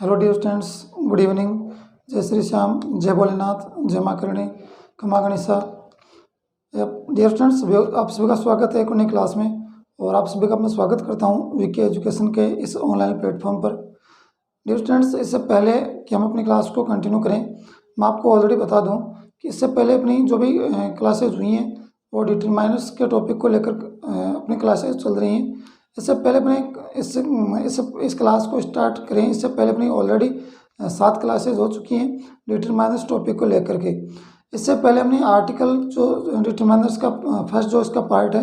Hello dear students, good evening. जय श्री श्याम, जय भोलेनाथ, जय माँ करणी, खमा गणिसा। डियर स्टूडेंट्स, आप सभी का स्वागत है एक नई क्लास में। और आप सभी का मैं स्वागत करता हूँ वीके एजुकेशन के इस ऑनलाइन प्लेटफॉर्म पर। डियर स्टूडेंट्स, इससे पहले कि हम अपनी क्लास को कंटिन्यू करें, मैं आपको ऑलरेडी बता दूँ कि इससे पहले अपनी जो भी क्लासेज हुई हैं वो डिटरमाइनर्स के टॉपिक को लेकर अपनी क्लासेज चल रही हैं। इससे पहले अपने इस क्लास को स्टार्ट करें, इससे पहले अपनी ऑलरेडी 7 क्लासेज हो चुकी हैं डिटरमाइनर्स टॉपिक को लेकर के। इससे पहले हमने आर्टिकल जो डिटरमाइनर्स का फर्स्ट जो इसका पार्ट है,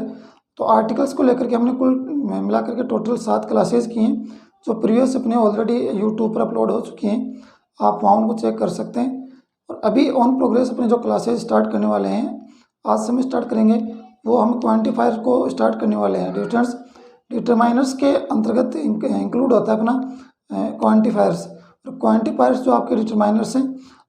तो आर्टिकल्स को लेकर के हमने कुल मिला करके टोटल 7 क्लासेज की हैं, जो प्रीवियस अपने ऑलरेडी यूट्यूब पर अपलोड हो चुकी हैं। आप वहाँ उनको चेक कर सकते हैं। और अभी ऑन प्रोग्रेस अपने जो क्लासेज स्टार्ट करने वाले हैं, आज से हम स्टार्ट करेंगे, वो हम क्वान्टिफायर को स्टार्ट करने वाले हैं। डिस्टेंस डिटरमाइनर्स के अंतर्गत इंक्लूड होता है अपना क्वान्टिफायर्स। और क्वान्टिफायर्स जो आपके डिटरमाइनर्स हैं,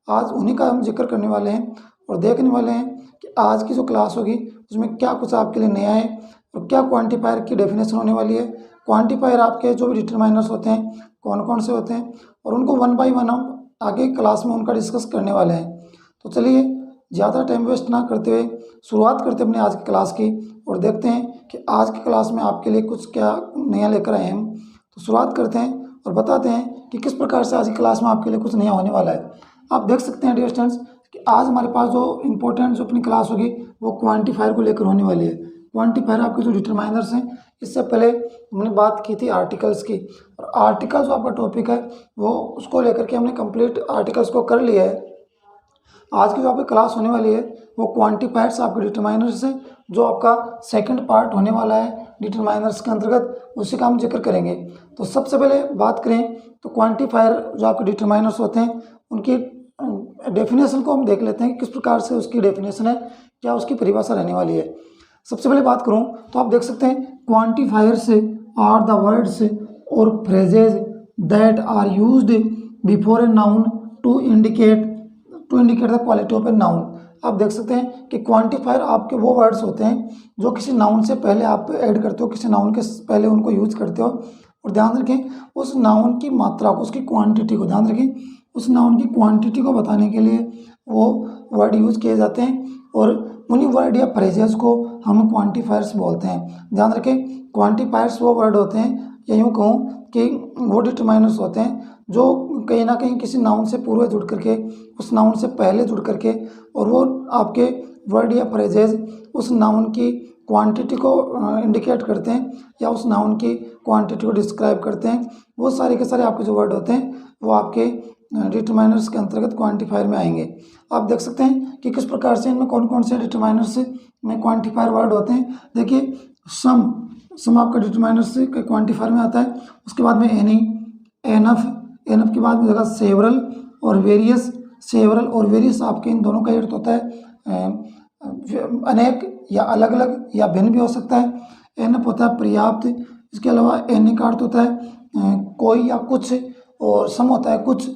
आज उन्हीं का हम जिक्र करने वाले हैं और देखने वाले हैं कि आज की जो क्लास होगी उसमें क्या कुछ आपके लिए नया है और क्या क्वान्टिफायर की डेफिनेशन होने वाली है। क्वान्टिफायर आपके जो भी डिटरमाइनर्स होते हैं कौन कौन से होते हैं, और उनको 1 बाय 1 हम आगे क्लास में उनका डिस्कस करने वाले हैं। तो चलिए ज़्यादा टाइम वेस्ट ना करते हुए शुरुआत करते हैं अपने आज की क्लास की, और देखते हैं कि आज की क्लास में आपके लिए कुछ क्या नया लेकर आए हैं हम। तो शुरुआत करते हैं और बताते हैं कि किस प्रकार से आज की क्लास में आपके लिए कुछ नया होने वाला है। आप देख सकते हैं डियर स्टूडेंट्स कि आज हमारे पास जो इम्पोर्टेंट जो अपनी क्लास होगी वो क्वान्टिफायर को लेकर होने वाली है। क्वान्टिफायर आपके जो डिटरमाइनर्स हैं, इससे पहले हमने बात की थी आर्टिकल्स की, और आर्टिकल जो आपका टॉपिक है वो उसको लेकर के हमने कंप्लीट आर्टिकल्स को कर लिया है। आज की जो आपकी क्लास होने वाली है वो क्वान्टिफायर्स आपके डिटरमाइनर्स से, जो आपका सेकंड पार्ट होने वाला है डिटरमाइनर्स के अंतर्गत, उसी का हम जिक्र करेंगे। तो सबसे पहले बात करें तो क्वान्टिफायर जो आपके डिटरमाइनर्स होते हैं उनकी डेफिनेशन को हम देख लेते हैं कि किस प्रकार से उसकी डेफिनेशन है, क्या उसकी परिभाषा रहने वाली है। सबसे पहले बात करूँ तो आप देख सकते हैं क्वान्टिफायर्स आर द वर्ड्स और phrases that are used before a noun to indicate the quality of a noun. आप देख सकते हैं कि क्वांटिफायर आपके वो वर्ड्स होते हैं जो किसी नाउन से पहले आप ऐड करते हो, किसी नाउन के पहले उनको यूज करते हो। और ध्यान रखें उस नाउन की मात्रा को, उसकी क्वांटिटी को ध्यान रखें, उस नाउन की क्वांटिटी को बताने के लिए वो वर्ड यूज किए जाते हैं, और उन्हीं वर्ड या फ्रेजेस को हम क्वांटिफायर्स बोलते हैं। ध्यान रखें क्वांटिफायर्स वो वर्ड होते हैं, या यूँ कहूँ कि वो डिटरमाइनर्स होते हैं जो कहीं ना कहीं किसी नाउन से पूर्व जुड़ करके, उस नाउन से पहले जुड़ करके, और वो आपके वर्ड या फ्रेजेज उस नाउन की क्वांटिटी को इंडिकेट करते हैं या उस नाउन की क्वांटिटी को डिस्क्राइब करते हैं। वो सारे के सारे आपके जो वर्ड होते हैं वो आपके डिटरमाइनर्स के अंतर्गत क्वांटिफायर में आएंगे। आप देख सकते हैं कि किस प्रकार से इनमें कौन कौन से डिटरमाइनर्स में क्वांटिफायर वर्ड होते हैं। देखिए सम आपका डिटरमाइनर्स के क्वांटिफायर में आता है। उसके बाद में एनी, एनफ के बाद में जगह सेवरल और वेरियस। सेवरल और वेरियस आपके इन दोनों का अर्थ होता है अनेक या अलग अलग या भिन्न भी हो सकता है। एनफ होता है पर्याप्त। इसके अलावा एनी का अर्थ होता है कोई या कुछ, और सम होता है कुछ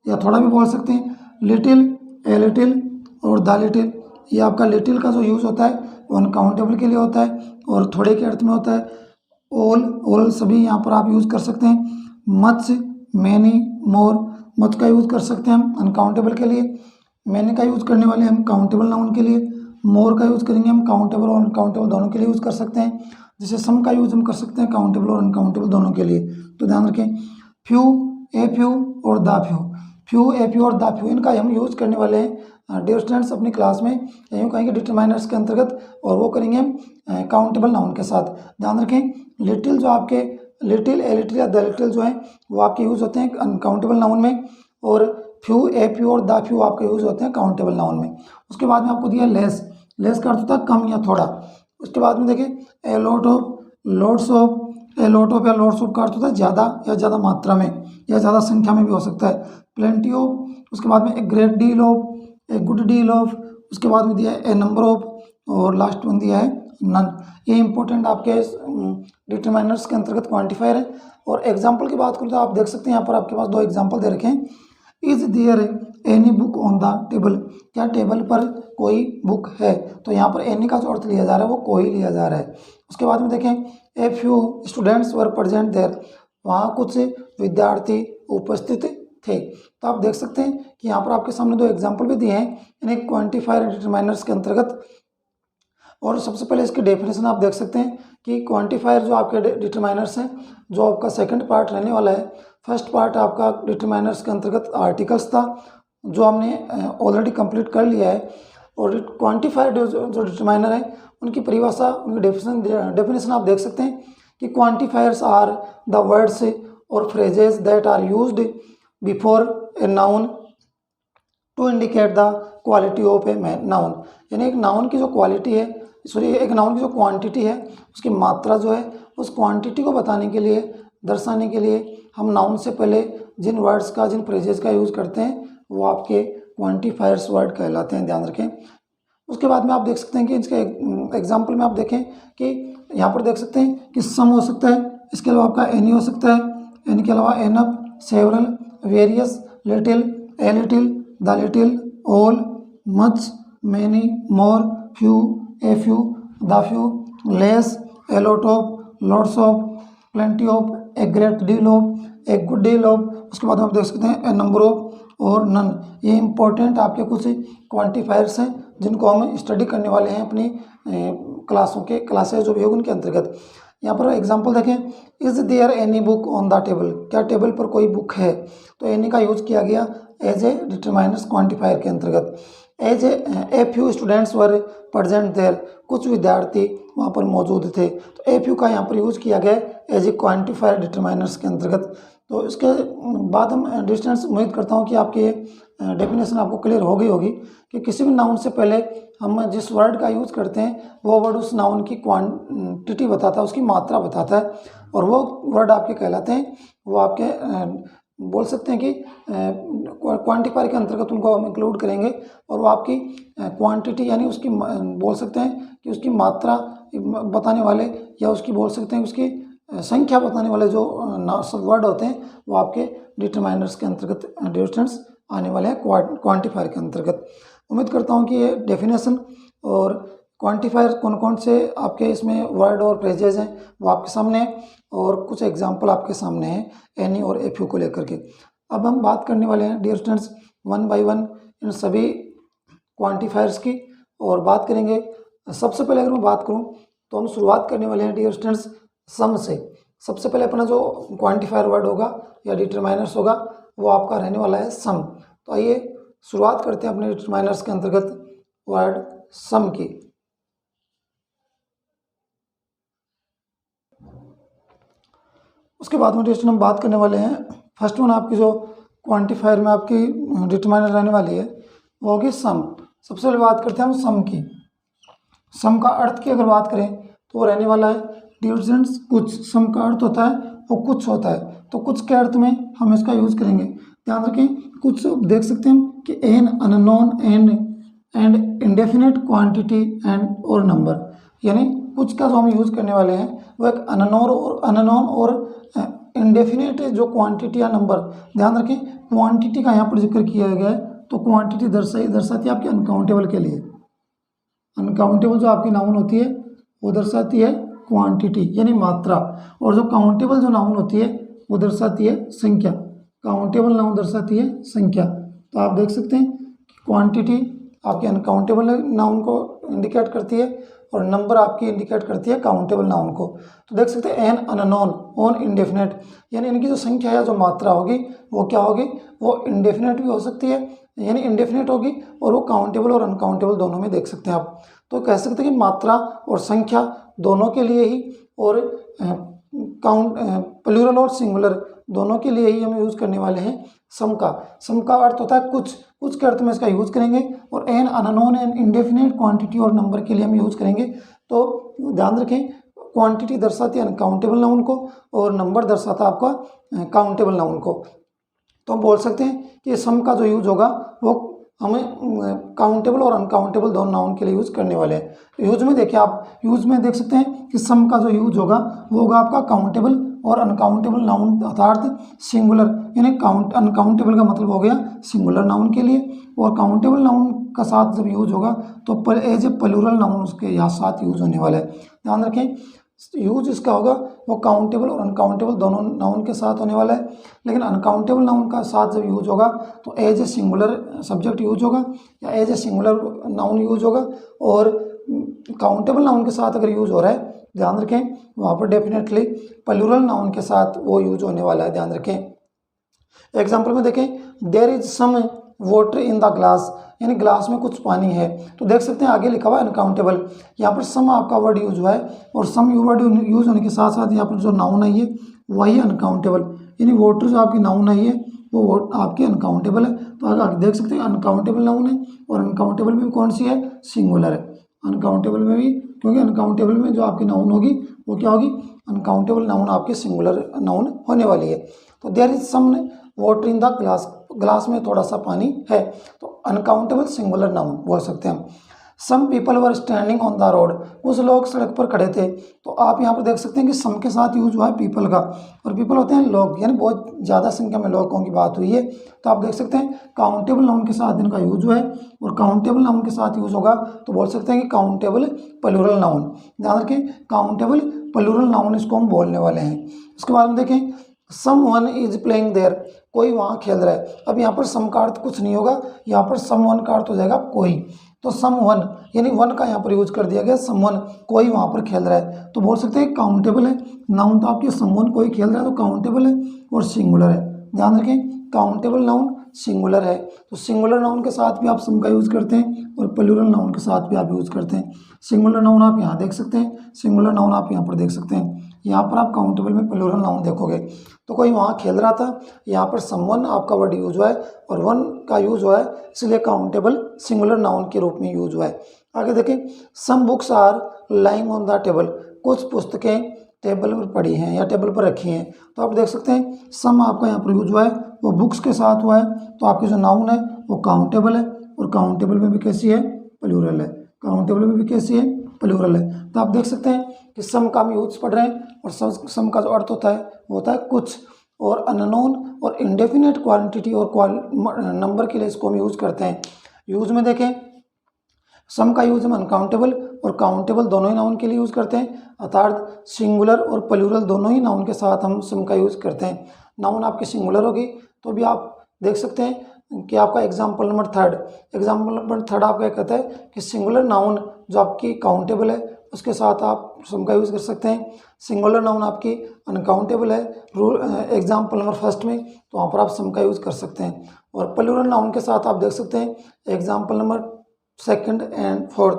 या थोड़ा भी बोल सकते हैं। लिटिल, ए लिटिल और द लिटिल, ये आपका लिटिल का जो यूज़ होता है वो अनकाउंटेबल के लिए होता है और थोड़े के अर्थ में होता है। ऑल सभी यहाँ पर आप यूज़ कर सकते हैं। मच, मैनी, मोर, मच का यूज़ कर सकते हैं हम अनकाउंटेबल के लिए, मैनी का यूज़ करने वाले हम काउंटेबल नाउन के लिए, मोर का यूज़ करेंगे हम काउंटेबल और अनकाउंटेबल दोनों के लिए यूज़ कर सकते हैं। जैसे सम का यूज़ हम कर सकते हैं काउंटेबल और अनकाउंटेबल दोनों के लिए। तो ध्यान रखें फ्यू, ए फ्यू और the few, few, a few और द फ्यू, इनका हम यूज़ करने वाले हैं डियर स्टूडेंट्स अपनी क्लास में, यूँ कहेंगे डिटरमाइनर्स के अंतर्गत, और वो करेंगे हम काउंटेबल नाउन के साथ। ध्यान रखें लिटिल जो आपके लिटिल, ए लिटिल या द लिटिल जो है वो आपके यूज़ होते हैं अनकाउंटेबल नाउन में, और फ्यू, ए फ्यू और द फ्यू आपके यूज़ होते हैं काउंटेबल नाउन में। उसके बाद में आपको दिया लेस, लेस का अर्थ होता है कम या थोड़ा। उसके बाद में देखिए a lot of, lots of, a lot of या लॉट्स ऑफ का अर्थ होता है ज़्यादा या ज़्यादा मात्रा में या ज़्यादा संख्या में भी हो सकता है। प्लेंटी ऑफ, उसके बाद में a great deal of, a good deal of, उसके बाद में दिया है ए नंबर ऑफ, और लास्ट वन दिया है नन। ये इंपॉर्टेंट आपके डिटरमाइनर्स के अंतर्गत क्वांटिफायर है। और एग्जांपल की बात करूँ तो आप देख सकते हैं यहाँ पर आपके पास 2 एग्जांपल दे रखे हैं। Is there any book on the table, क्या टेबल पर कोई बुक है। तो यहाँ पर एनी का जो अर्थ लिया जा रहा है वो कोई लिया जा रहा है। उसके बाद में देखें a few students were present there, वहाँ कुछ विद्यार्थी उपस्थित थे। तो आप देख सकते हैं कि यहाँ पर आपके सामने दो एग्जाम्पल भी दिए हैं यानी क्वांटिफायर डिटरमाइनर्स के अंतर्गत। और सबसे पहले इसकी डेफिनेशन आप देख सकते हैं कि क्वांटिफायर जो आपके डिटरमाइनर्स हैं, जो आपका सेकंड पार्ट रहने वाला है। फर्स्ट पार्ट आपका डिटरमाइनर्स के अंतर्गत आर्टिकल्स था, जो हमने ऑलरेडी कंप्लीट कर लिया है। और क्वांटिफायर जो डिटरमाइनर है, उनकी परिभाषा, उनकी डेफिनेशन आप देख सकते हैं कि क्वांटिफायर्स आर द वर्ड्स और phrases that are used before a noun to indicate the quality of a noun. यानी एक नाउन की जो क्वालिटी है, एक नाउन की जो क्वांटिटी है, उसकी मात्रा जो है, उस क्वांटिटी को बताने के लिए, दर्शाने के लिए हम नाउन से पहले जिन वर्ड्स का, जिन फ्रेजेस का यूज़ करते हैं, वो आपके क्वांटिफायर्स वर्ड कहलाते हैं, ध्यान रखें। उसके बाद में आप देख सकते हैं कि इसके एग्जाम्पल में आप देखें कि यहाँ पर देख सकते हैं कि सम हो सकता है, इसके अलावा आपका एनी हो सकता है, एनी के अलावा enough, several, various, little, a little, the little, all, much, many, more, few, a few, the few, less, a lot of, lots of, plenty of, a great deal of, a good deal of. उसके बाद आप देख सकते हैं ए number of और none. ये important आपके कुछ क्वांटिफायर्स हैं जिनको हम स्टडी करने वाले हैं अपनी क्लासेज जो भी होगी उनके अंतर्गत। यहाँ पर एग्जांपल देखें, is there any book on the table, क्या टेबल पर कोई बुक है? तो एनी का यूज़ किया गया एज ए डिटरमाइनर्स क्वांटिफायर के अंतर्गत। As a few students were present there, कुछ विद्यार्थी वहाँ पर मौजूद थे। तो ए फ्यू का यहाँ पर यूज़ किया गया एज ए क्वांटिफायर डिटरमाइनर्स के अंतर्गत। तो इसके बाद हम डिस्टेंस उम्मीद करता हूँ कि आपकी डेफिनेशन आपको क्लियर हो गई होगी कि किसी भी नाउन से पहले हम जिस वर्ड का यूज़ करते हैं, वो वर्ड उस नाउन की क्वांटिटी बताता है, उसकी मात्रा बताता है, और वो वर्ड आपके कहलाते हैं, वो आपके बोल सकते हैं कि क्वांटिफायर के अंतर्गत उनको हम इंक्लूड करेंगे। और वो आपकी क्वांटिटी यानी उसकी बोल सकते हैं कि उसकी मात्रा बताने वाले, या उसकी बोल सकते हैं उसकी संख्या बताने वाले जो सब वर्ड होते हैं, वो आपके डिटरमाइनर्स के अंतर्गत डिस्टेंस आने वाले हैं क्वांटिफायर के अंतर्गत। उम्मीद करता हूँ कि ये डेफिनेशन और क्वांटिफायर कौन कौन से आपके इसमें वर्ड और फ्रेजेज हैं वो आपके सामने है, और कुछ एग्जांपल आपके सामने हैं एनी और एफ्यू को लेकर के। अब हम बात करने वाले हैं dear students one by one इन सभी क्वांटिफायर्स की, और बात करेंगे। सबसे पहले अगर मैं बात करूं तो हम शुरुआत करने वाले हैं डियर स्टूडेंट्स सम से। सबसे पहले अपना जो क्वांटिफायर वर्ड होगा या डिटरमाइनर्स होगा वो आपका रहने वाला है सम। तो आइए शुरुआत करते हैं अपने डिटरमाइनर्स के अंतर्गत वर्ड सम की। उसके बाद में डिस्टेंस हम बात करने वाले हैं, फर्स्ट वन आपकी जो क्वांटिफायर में आपकी डिटरमाइनर रहने वाली है वो होगी सम। सबसे पहले बात करते हैं हम सम की। सम का अर्थ की अगर बात करें तो वो रहने वाला है डिविडेंड्स कुछ। सम का अर्थ होता है वो कुछ होता है, तो कुछ के अर्थ में हम इसका यूज़ करेंगे। ध्यान रखें, कुछ देख सकते हैं कि an unknown and indefinite quantity and और नंबर, यानी कुछ का जो हम यूज़ करने वाले हैं वो एक अननोन और इंडेफिनिट जो क्वांटिटी या नंबर। ध्यान रखें, क्वांटिटी का यहाँ पर जिक्र किया गया है, तो क्वांटिटी दर्शाती है आपके अनकाउंटेबल के लिए। अनकाउंटेबल जो आपकी नाउन होती है वो दर्शाती है क्वांटिटी यानी मात्रा, और जो काउंटेबल जो नाउन होती है वो दर्शाती है संख्या। काउंटेबल नाउन दर्शाती है संख्या। तो आप देख सकते हैं कि क्वांटिटी आपके अनकाउंटेबल नाउन को इंडिकेट करती है और नंबर आपकी इंडिकेट करती है काउंटेबल नाउन को। तो देख सकते हैं एन अननोन, ऑन इंडेफिनेट, यानी इनकी जो संख्या या जो मात्रा होगी वो क्या होगी, वो इंडेफिनेट भी हो सकती है यानी इंडेफिनेट होगी, और वो काउंटेबल और अनकाउंटेबल दोनों में देख सकते हैं आप। तो कह सकते हैं कि मात्रा और संख्या दोनों के लिए ही, और प्लूरल और सिंगुलर दोनों के लिए ही हम यूज़ करने वाले हैं सम का। सम का अर्थ होता है कुछ के अर्थ में इसका यूज़ करेंगे, और an unknown and indefinite quantity और नंबर के लिए हम यूज़ करेंगे। तो ध्यान रखें, क्वांटिटी दर्शाती है अनकाउंटेबल नाउन को और नंबर दर्शाता है आपका काउंटेबल नाउन को। तो हम बोल सकते हैं कि सम का जो यूज होगा वो हमें काउंटेबल और अनकाउंटेबल दोनों नाउन के लिए यूज़ करने वाले हैं। यूज में देखिए, आप यूज में देख सकते हैं कि सम का जो यूज होगा वो होगा आपका काउंटेबल और अनकाउंटेबल नाउन अर्थात सिंगुलर, यानी अनकाउंटेबल का मतलब हो गया सिंगुलर नाउन के लिए, और काउंटेबल नाउन का साथ जब यूज होगा तो एज ए प्लूरल नाउन उसके यहाँ साथ यूज होने वाला है। ध्यान रखें, यूज इसका होगा वो काउंटेबल और अनकाउंटेबल दोनों नाउन के साथ होने वाला है। लेकिन अनकाउंटेबल नाउन का साथ जब यूज होगा तो as a singular subject use होगा या as a singular noun use होगा। और काउंटेबल नाउन के साथ अगर यूज हो रहा है, ध्यान रखें वहाँ पर डेफिनेटली प्लूरल नाउन के साथ वो यूज होने वाला है, ध्यान रखें। एग्जाम्पल में देखें, there is some water in the glass, यानी ग्लास में कुछ पानी है। तो देख सकते हैं आगे लिखा हुआ है अनकाउंटेबल, यहाँ पर सम आपका वर्ड यूज हुआ है और सम वर्ड यूज होने के साथ साथ यहाँ पर जो नाउन आई है वही अनकाउंटेबल, यानी वाटर जो आपकी नाउन आई है वो आपकी अनकाउंटेबल है। तो आगे देख सकते हैं अनकाउंटेबल नाउन है और अनकाउंटेबल में कौन सी है, सिंगुलर है। अनकाउंटेबल में भी, क्योंकि अनकाउंटेबल में जो आपकी नाउन होगी वो क्या होगी, अनकाउंटेबल नाउन आपकी सिंगुलर नाउन होने वाली है। तो there is some water in the glass, glass में थोड़ा सा पानी है, तो अनकाउंटेबल सिंगुलर नाउन बोल सकते हैं हम। Some people were standing on the road, कुछ लोग सड़क पर खड़े थे। तो आप यहाँ पर देख सकते हैं कि सम के साथ यूज हुआ है पीपल का, और पीपल होते हैं लोग, यानी बहुत ज़्यादा संख्या में लोगों की बात हुई है। तो आप देख सकते हैं काउंटेबल नाउन के साथ इनका यूज हुआ है, और काउंटेबल नाउन के साथ यूज होगा तो बोल सकते हैं कि काउंटेबल प्लूरल नाउन। ध्यान रखें काउंटेबल प्लूरल नाउन इसको हम बोलने वाले हैं। उसके बाद में देखें, सम वन इज प्लेइंग देयर, कोई वहाँ खेल रहा है। अब यहाँ पर सम का अर्थ कुछ नहीं होगा, यहाँ पर सम वन का अर्थ हो जाएगा कोई। तो सम वन यानी वन का यहाँ पर यूज कर दिया गया, सम वन कोई वहाँ पर खेल रहा है, तो बोल सकते हैं काउंटेबल है नाउन। तो आपके सम वन कोई खेल रहा है तो काउंटेबल है और सिंगुलर है। ध्यान रखें काउंटेबल नाउन सिंगुलर है, तो सिंगुलर नाउन के साथ भी आप सम का यूज करते हैं और प्लूरल नाउन के साथ भी आप यूज करते हैं। सिंगुलर नाउन आप यहाँ देख सकते हैं, सिंगुलर नाउन आप यहाँ पर देख सकते हैं। यहाँ पर आप काउंटेबल में प्लूरल नाउन देखोगे तो कोई वहाँ खेल रहा था, यहाँ पर समवन आपका वर्ड यूज हुआ है और वन का यूज हुआ है, इसलिए काउंटेबल सिंगुलर नाउन के रूप में यूज हुआ है। आगे देखें, some books are lying on the table, कुछ पुस्तकें टेबल पर पड़ी हैं या टेबल पर रखी हैं। तो आप देख सकते हैं सम आपका यहाँ पर यूज हुआ है वो बुक्स के साथ हुआ है, तो आपकी जो नाउन है वो काउंटेबल है, और काउंटेबल में भी कैसी है, प्लूरल है। काउंटेबल में भी कैसी है, प्लूरल है। तो आप देख सकते हैं कि सम का हम यूज पढ़ रहे हैं, और सम का जो अर्थ होता है वो होता है कुछ, और अननोन और इंडेफिनेट क्वांटिटी और नंबर के लिए इसको हम यूज करते हैं। यूज में देखें, सम का यूज हम अनकाउंटेबल और काउंटेबल दोनों ही नाउन के लिए यूज करते हैं, अर्थात सिंगुलर और प्लूरल दोनों ही नाउन के साथ हम सम का यूज करते हैं। नाउन आपकी सिंगुलर होगी तो भी आप देख सकते हैं कि आपका एग्जाम्पल नंबर थर्ड आपका कहता है कि सिंगुलर नाउन जो आपकी काउंटेबल है उसके साथ आप सम का यूज़ कर सकते हैं। सिंगुलर नाउन आपकी अनकाउंटेबल है एग्जाम्पल नंबर फर्स्ट में, तो वहाँ पर आप सम का यूज़ कर सकते हैं। और प्लूरल नाउन के साथ आप देख सकते हैं example number second and fourth,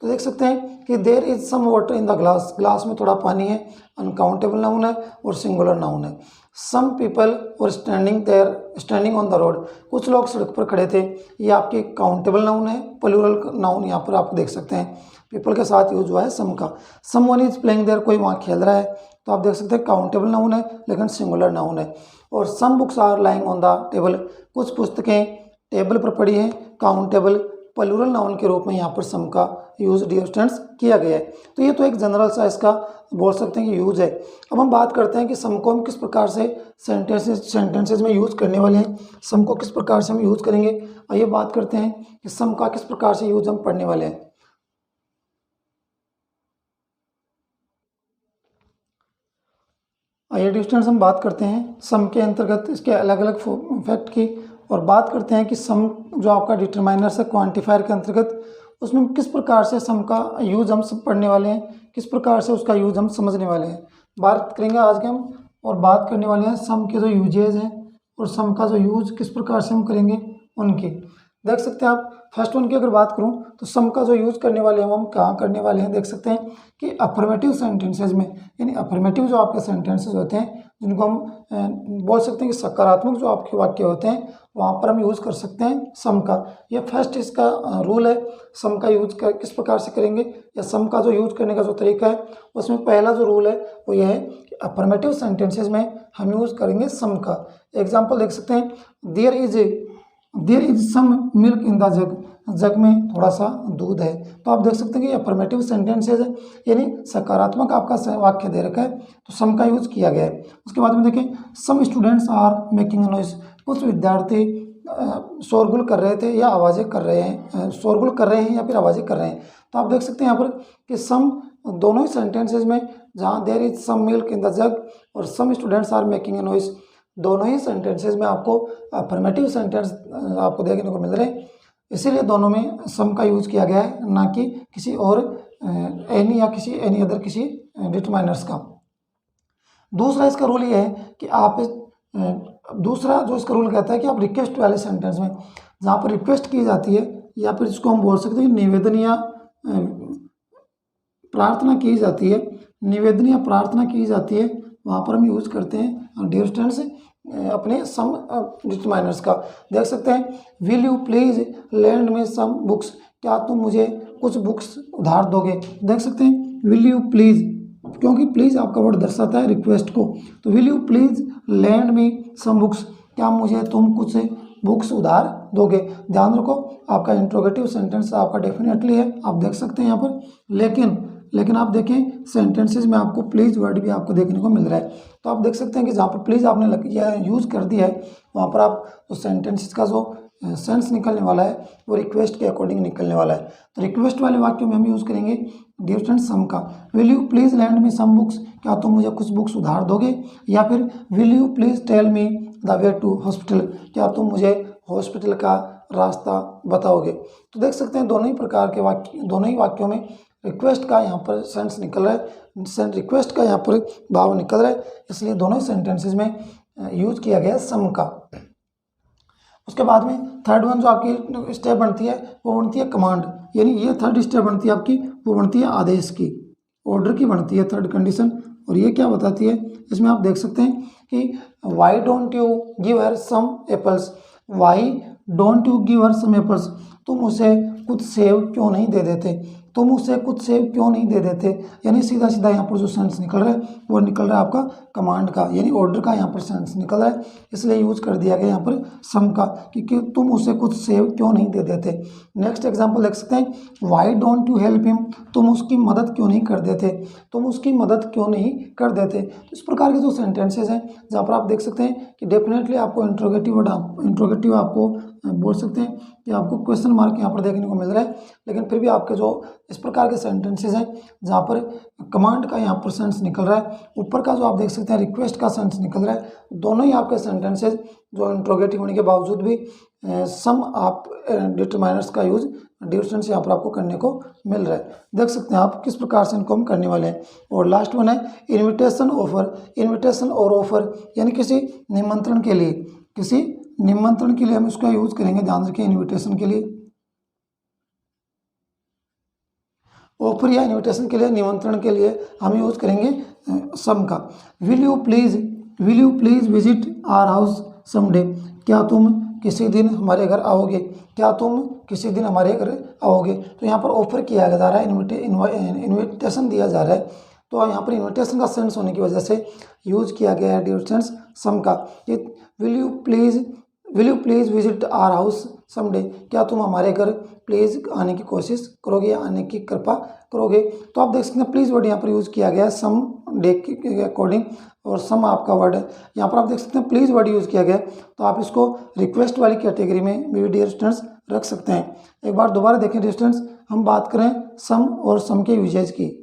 तो देख सकते हैं कि there is some water in the glass, glass में थोड़ा पानी है, अनकाउंटेबल नाउन है और सिंगुलर नाउन है। सम पीपल और स्टैंडिंग ऑन द रोड, कुछ लोग सड़क पर खड़े थे, ये आपकी काउंटेबल नाउन है। प्लूरल नाउन यहाँ पर आप देख सकते हैं पीपल के साथ यूज हुआ है सम का। सम वन इज प्लेइंग देयर, कोई वहाँ खेल रहा है, तो आप देख सकते हैं काउंटेबल नाउन है लेकिन सिंगुलर नाउन है। और some books are lying on the table, कुछ पुस्तकें टेबल पर पड़ी हैं, काउंटेबल प्लूरल नाउन के रूप में यहाँ पर सम का यूज डियर स्टूडेंट्स किया गया है। तो ये तो एक जनरल सा इसका बोल सकते हैं कि यूज है। अब हम बात करते हैं कि सम को हम किस प्रकार से सेंटेंसेज में यूज करने वाले हैं, सम को किस प्रकार से हम यूज करेंगे। आइए बात करते हैं कि सम का किस प्रकार से यूज हम पढ़ने वाले हैं। आइए डियर स्टूडेंट्स हम बात करते हैं सम के अंतर्गत इसके अलग अलग फैक्ट की, और बात करते हैं कि सम जो आपका डिटरमाइनर्स है क्वांटिफायर के अंतर्गत, उसमें किस प्रकार से सम का यूज़ हम सब पढ़ने वाले हैं, किस प्रकार से उसका यूज़ हम समझने वाले हैं। बात करेंगे आज के हम, और बात करने वाले हैं सम के जो यूजेज हैं और सम का जो यूज किस प्रकार से हम करेंगे उनकी। देख सकते हैं आप फर्स्ट वन की अगर बात करूं तो सम का जो यूज़ करने वाले हैं वो हम कहाँ करने वाले हैं। देख सकते हैं कि अफर्मेटिव सेंटेंसेज में, यानी अफर्मेटिव जो आपके सेंटेंसेज होते हैं जिनको हम बोल सकते हैं कि सकारात्मक जो आपके वाक्य होते हैं वहाँ पर हम यूज़ कर सकते हैं सम का। यह फर्स्ट इसका रूल है, सम का यूज किस प्रकार से करेंगे या सम का जो यूज करने का जो तरीका है उसमें पहला जो रूल है वो यह है कि अफर्मेटिव सेंटेंसेज में हम यूज़ करेंगे सम का। एग्जाम्पल देख सकते हैं, there is some milk in the jug, jug में थोड़ा सा दूध है। तो आप देख सकते हैं कि अफर्मेटिव सेंटेंसेज है, यानी सकारात्मक आपका वाक्य दे रखा है तो सम का यूज किया गया है। उसके बाद में देखें, some students are making a noise, कुछ विद्यार्थी शोरगुल कर रहे थे या आवाज़ें कर रहे हैं, शोरगुल कर रहे हैं या फिर आवाज़ें कर रहे हैं। तो आप देख सकते हैं यहाँ पर कि सम दोनों ही सेंटेंसेज में जहाँ there is some milk in the jug और some students are making a noise, दोनों ही सेंटेंसेस में आपको अफर्मेटिव सेंटेंस आपको देखने को मिल रहे हैं, इसीलिए दोनों में सम का यूज किया गया है, ना कि किसी और एनी या किसी एनी अदर किसी डिटरमाइनर्स का। दूसरा इसका रूल ये है कि आप दूसरा जो इसका रूल कहता है कि आप रिक्वेस्ट वाले सेंटेंस में जहाँ पर रिक्वेस्ट की जाती है या फिर इसको हम बोल सकते हैं निवेदन या प्रार्थना की जाती है, निवेदन या प्रार्थना की जाती है, वहाँ पर हम यूज करते हैं डियर स्टूडेंट्स अपने सम डिटरमाइनर्स का। देख सकते हैं will you please lend me some books, क्या तुम मुझे कुछ बुक्स उधार दोगे। देख सकते हैं विल यू प्लीज, क्योंकि प्लीज आपका वर्ड दर्शाता है रिक्वेस्ट को, तो will you please lend me some books, क्या मुझे तुम कुछ बुक्स उधार दोगे। ध्यान रखो आपका इंट्रोगेटिव सेंटेंस आपका डेफिनेटली है, आप देख सकते हैं यहाँ पर, लेकिन आप देखें सेंटेंसेस में आपको प्लीज वर्ड भी आपको देखने को मिल रहा है, तो आप देख सकते हैं कि जहाँ पर प्लीज आपने यूज कर दिया है वहाँ पर आप तो सेंटेंसेस का जो सेंस निकलने वाला है वो रिक्वेस्ट के अकॉर्डिंग निकलने वाला है। तो रिक्वेस्ट वाले वाक्य में हम यूज करेंगे डियर स्टूडेंट सम का, will you please lend me some books, क्या तुम मुझे कुछ बुक्स उधार दोगे, या फिर will you please tell me the way to hospital, क्या तुम मुझे हॉस्पिटल का रास्ता बताओगे। तो देख सकते हैं दोनों ही प्रकार के वाक्य, दोनों ही वाक्यों में रिक्वेस्ट का यहाँ पर सेंस निकल रहा है, रिक्वेस्ट का यहाँ पर भाव निकल रहा है, इसलिए दोनों ही सेंटेंसेज में यूज किया गया सम का। उसके बाद में थर्ड वन जो आपकी स्टेप बनती है वो बनती है कमांड, यानी ये थर्ड स्टेप बनती है आपकी, वो बनती है आदेश की, ऑर्डर की बनती है थर्ड कंडीशन। और ये क्या बताती है, इसमें आप देख सकते हैं कि why don't you give her some apples, why don't you give her some apples, तुम उसे कुछ सेब क्यों नहीं दे देते, तुम उसे कुछ सेब क्यों नहीं दे देते, यानी सीधा सीधा यहाँ पर जो सेंस निकल रहा है वो निकल रहा है आपका कमांड का, यानी ऑर्डर का यहाँ पर सेंस निकल रहा है, इसलिए यूज कर दिया गया यहाँ पर सम का कि तुम उसे कुछ सेब क्यों नहीं दे देते। नेक्स्ट एग्जांपल देख सकते हैं, why don't you help him, तुम उसकी मदद क्यों नहीं कर देते, तुम उसकी मदद क्यों नहीं कर देते। तो इस प्रकार के जो सेंटेंसेज हैं जहाँ पर आप देख सकते हैं कि डेफिनेटली आपको इंट्रोगेटिव आपको बोल सकते हैं कि आपको क्वेश्चन मार्क यहाँ पर देखने को मिल रहा है, लेकिन फिर भी आपके जो इस प्रकार के सेंटेंसेज हैं जहाँ पर कमांड का यहाँ पर सेंस निकल रहा है, ऊपर का जो आप देख सकते हैं रिक्वेस्ट का सेंस निकल रहा है, दोनों ही आपके सेंटेंसेज जो इंट्रोगेटिव होने के बावजूद भी सम आप डिटरमाइनर्स का यूज ड्यूरेशन से यहाँ पर आपको करने को मिल रहा है। देख सकते हैं आप किस प्रकार से इनको हम करने वाले हैं। और लास्ट वन है इन्विटेशन ऑफर, इन्विटेशन और ऑफर यानी किसी निमंत्रण के लिए, किसी निमंत्रण के लिए हम इसका यूज करेंगे, ध्यान रखें इन्विटेशन के लिए, ऑफर या इन्विटेशन के लिए, निमंत्रण के लिए हम यूज करेंगे सम का। Will you please visit our house someday, क्या तुम किसी दिन हमारे घर आओगे, क्या तुम किसी दिन हमारे घर आओगे। तो यहाँ पर ऑफर किया जा रहा है, इन्विटेशन दिया जा रहा है, तो यहाँ पर इन्विटेशन का सेंस होने की वजह से यूज किया गया है डियर स्टूडेंट्स सम का। ये will you please visit our house someday, क्या तुम हमारे घर प्लीज़ आने की कोशिश करोगे या आने की कृपा करोगे। तो आप देख सकते हैं प्लीज़ वर्ड यहाँ पर यूज़ किया गया है सम डे के अकॉर्डिंग, और सम आपका वर्ड है। यहाँ पर आप देख सकते हैं प्लीज़ वर्ड यूज़ किया गया है, तो आप इसको रिक्वेस्ट वाली कैटेगरी में भी डियर स्टूडेंट्स रख सकते हैं। एक बार दोबारा देखें डियर स्टूडेंट्स, हम बात करें सम और सम के यूजेज की।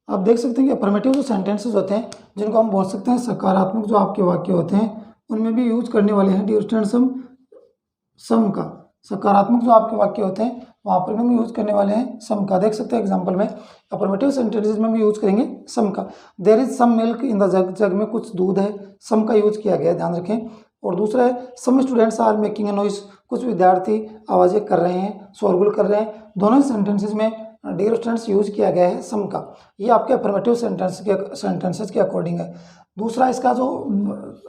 आप देख सकते हैं कि अफर्मेटिव जो सेंटेंसेस होते हैं जिनको हम बोल सकते हैं सकारात्मक जो आपके वाक्य होते हैं उनमें भी यूज करने वाले हैं डियर स्टूडेंट्स हम सम का। सकारात्मक जो आपके वाक्य होते हैं वहाँ पर भी हम यूज करने वाले हैं सम का। देख सकते हैं एग्जांपल में अफर्मेटिव सेंटेंसेस में भी यूज करेंगे सम का। There is some milk in the jug, jug में कुछ दूध है, सम का यूज किया गया है, ध्यान रखें। और दूसरा है some students are making a noise, कुछ विद्यार्थी आवाज़ें कर रहे हैं, शोरगुल कर रहे हैं। दोनों ही सेंटेंसेस में डियर स्टूडेंट्स यूज किया गया है सम का। ये आपके अफर्मेटिव सेंटेंसेस के अकॉर्डिंग है। दूसरा इसका जो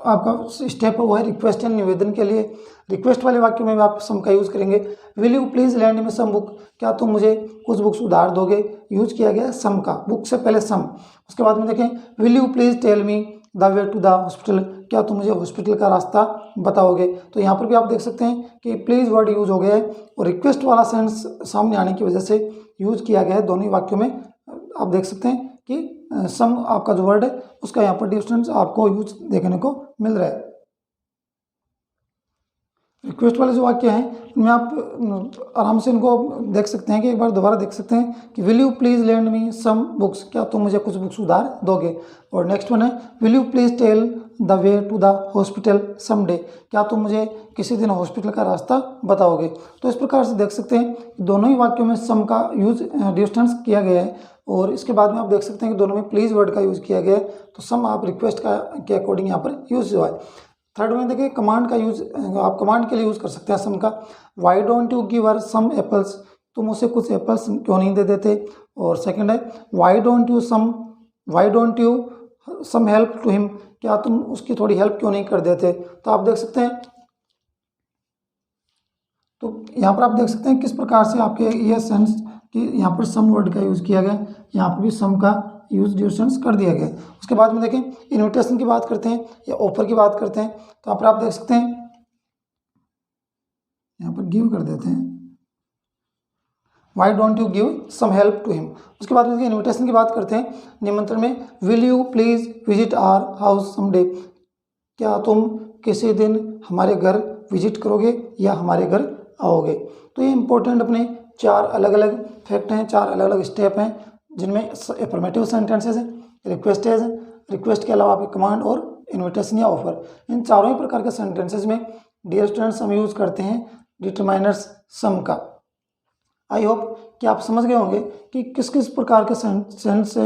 आपका स्टेप है वो है रिक्वेस्ट या निवेदन के लिए। रिक्वेस्ट वाले वाक्य में भी आप सम का यूज करेंगे। विल यू प्लीज लैंड में सम बुक, क्या तुम मुझे कुछ बुक्स उधार दोगे, यूज किया गया सम का, बुक से पहले सम। उसके बाद में देखें will you please tell me the way to the hospital, क्या तुम मुझे हॉस्पिटल का रास्ता बताओगे। तो यहाँ पर भी आप देख सकते हैं कि प्लीज वर्ड यूज हो गया है और रिक्वेस्ट वाला सेंस सामने आने की वजह से यूज किया गया है दोनों ही वाक्यों में। आप देख सकते हैं कि सम आपका जो वर्ड है उसका यहाँ पर डिस्टेंस आपको यूज देखने को मिल रहा है। रिक्वेस्ट वाले जो वाक्य हैं उनमें आप आराम से इनको देख सकते हैं कि एक बार दोबारा देख सकते हैं कि will you please lend me some books, क्या तुम मुझे कुछ बुक्स उधार दोगे। और नेक्स्ट वन है will you please tell the way to the hospital someday, क्या तुम मुझे किसी दिन हॉस्पिटल का रास्ता बताओगे। तो इस प्रकार से देख सकते हैं दोनों ही वाक्यों में सम का यूज डिस्टेंस किया गया है, और इसके बाद में आप देख सकते हैं कि दोनों में प्लीज़ वर्ड का यूज़ किया गया है। तो सम आप रिक्वेस्ट का के अकॉर्डिंग यहाँ पर यूज हुआ है। थर्ड में देखिए कमांड का यूज, आप कमांड के लिए यूज़ कर सकते हैं सम का। Why don't you give her some apples, तुम उसे कुछ एप्पल्स क्यों नहीं दे देते। और सेकंड है why don't you some help to him, क्या तुम उसकी थोड़ी हेल्प क्यों नहीं कर देते। तो आप देख सकते हैं, तो यहाँ पर आप देख सकते हैं किस प्रकार से आपके ये सेंस कि यहाँ पर सम वर्ड का यूज़ किया गया, यहाँ पर भी सम का यूज डिस्टेंस कर दिया गया। उसके बाद में देखें इन्विटेशन की बात करते हैं या ऑफर की बात करते हैं, तो यहाँ पर आप देख सकते हैं, यहाँ पर गिव कर देते हैं, why don't you give some help to him. उसके बाद में इन्विटेशन की बात करते हैं, निमंत्रण में will you please visit our house someday, क्या तुम किसी दिन हमारे घर विजिट करोगे या हमारे घर आओगे। तो ये इंपॉर्टेंट अपने 4 अलग अलग फैक्ट हैं, 4 अलग अलग स्टेप हैं, जिनमें एफर्मेटिव सेंटेंसेस हैं, रिक्वेस्ट के अलावा आपके कमांड और इन्विटेशन या ऑफर। इन चारों ही प्रकार के सेंटेंसेस में डियर स्टूडेंट्स हम यूज़ करते हैं डिटरमाइनर्स सम का। आई होप कि आप समझ गए होंगे कि किस किस प्रकार के सेंस